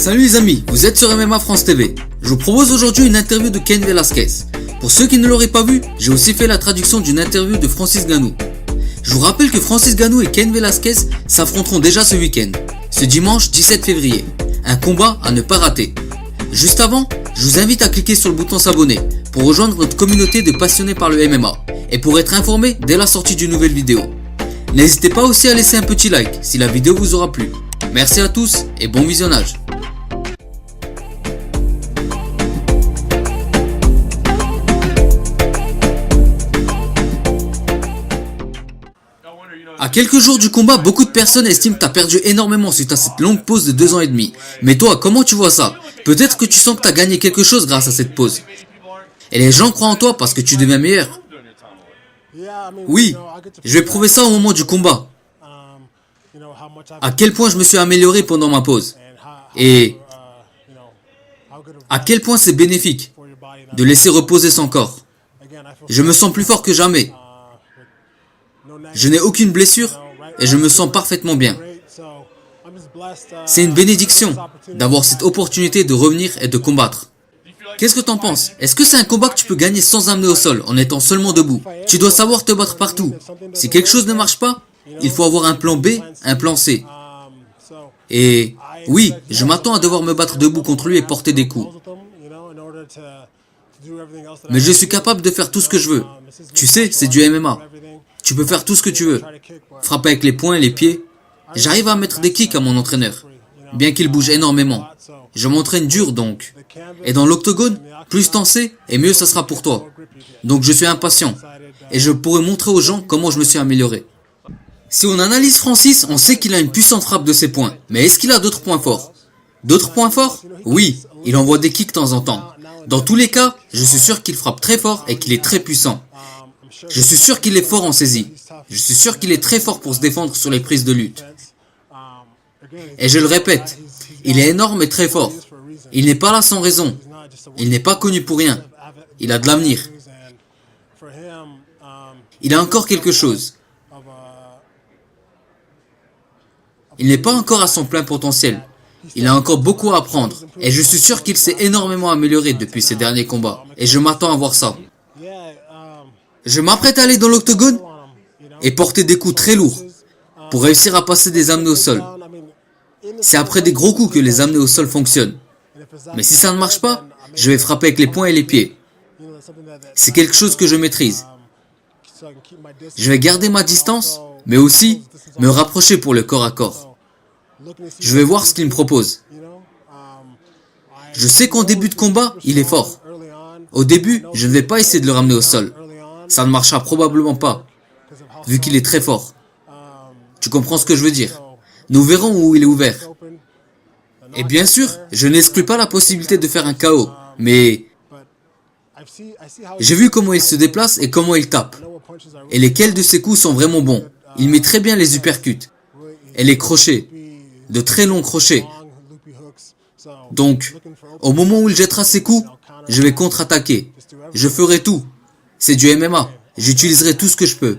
Salut les amis, vous êtes sur MMA France TV. Je vous propose aujourd'hui une interview de Cain Velasquez. Pour ceux qui ne l'auraient pas vu, j'ai aussi fait la traduction d'une interview de Francis Ngannou. Je vous rappelle que Francis Ngannou et Cain Velasquez s'affronteront déjà ce week-end, ce dimanche 17 février. Un combat à ne pas rater. Juste avant, je vous invite à cliquer sur le bouton s'abonner pour rejoindre notre communauté de passionnés par le MMA et pour être informé dès la sortie d'une nouvelle vidéo. N'hésitez pas aussi à laisser un petit like si la vidéo vous aura plu. Merci à tous et bon visionnage. À quelques jours du combat, beaucoup de personnes estiment que tu as perdu énormément suite à cette longue pause de 2 ans et demi. Mais toi, comment tu vois ça? Peut-être que tu sens que tu as gagné quelque chose grâce à cette pause. Et les gens croient en toi parce que tu deviens meilleur. Oui, je vais prouver ça au moment du combat. À quel point je me suis amélioré pendant ma pause. Et à quel point c'est bénéfique de laisser reposer son corps. Je me sens plus fort que jamais. Je n'ai aucune blessure et je me sens parfaitement bien. C'est une bénédiction d'avoir cette opportunité de revenir et de combattre. Qu'est-ce que t'en penses? Est-ce que c'est un combat que tu peux gagner sans amener au sol, en étant seulement debout? Tu dois savoir te battre partout. Si quelque chose ne marche pas, il faut avoir un plan B, un plan C. Et oui, je m'attends à devoir me battre debout contre lui et porter des coups. Mais je suis capable de faire tout ce que je veux. Tu sais, c'est du MMA. Tu peux faire tout ce que tu veux. Frapper avec les poings et les pieds. J'arrive à mettre des kicks à mon entraîneur, bien qu'il bouge énormément. Je m'entraîne dur donc. Et dans l'octogone, plus t'en sais, et mieux ça sera pour toi. Donc je suis impatient. Et je pourrai montrer aux gens comment je me suis amélioré. Si on analyse Francis, on sait qu'il a une puissante frappe de ses poings. Mais est-ce qu'il a d'autres points forts? D'autres points forts? Oui, il envoie des kicks de temps en temps. Dans tous les cas, je suis sûr qu'il frappe très fort et qu'il est très puissant. Je suis sûr qu'il est fort en saisie. Je suis sûr qu'il est très fort pour se défendre sur les prises de lutte. Et je le répète, il est énorme et très fort. Il n'est pas là sans raison. Il n'est pas connu pour rien. Il a de l'avenir. Il a encore quelque chose. Il n'est pas encore à son plein potentiel. Il a encore beaucoup à apprendre. Et je suis sûr qu'il s'est énormément amélioré depuis ses derniers combats. Et je m'attends à voir ça. Je m'apprête à aller dans l'octogone et porter des coups très lourds pour réussir à passer des amenés au sol. C'est après des gros coups que les amenés au sol fonctionnent. Mais si ça ne marche pas, je vais frapper avec les poings et les pieds. C'est quelque chose que je maîtrise. Je vais garder ma distance, mais aussi me rapprocher pour le corps à corps. Je vais voir ce qu'il me propose. Je sais qu'en début de combat, il est fort. Au début, je ne vais pas essayer de le ramener au sol. Ça ne marchera probablement pas, vu qu'il est très fort. Tu comprends ce que je veux dire? Nous verrons où il est ouvert. Et bien sûr, je n'exclus pas la possibilité de faire un KO, mais j'ai vu comment il se déplace et comment il tape. Et lesquels de ses coups sont vraiment bons. Il met très bien les uppercuts et les crochets, de très longs crochets. Donc, au moment où il jettera ses coups, je vais contre-attaquer. Je ferai tout. C'est du MMA. J'utiliserai tout ce que je peux.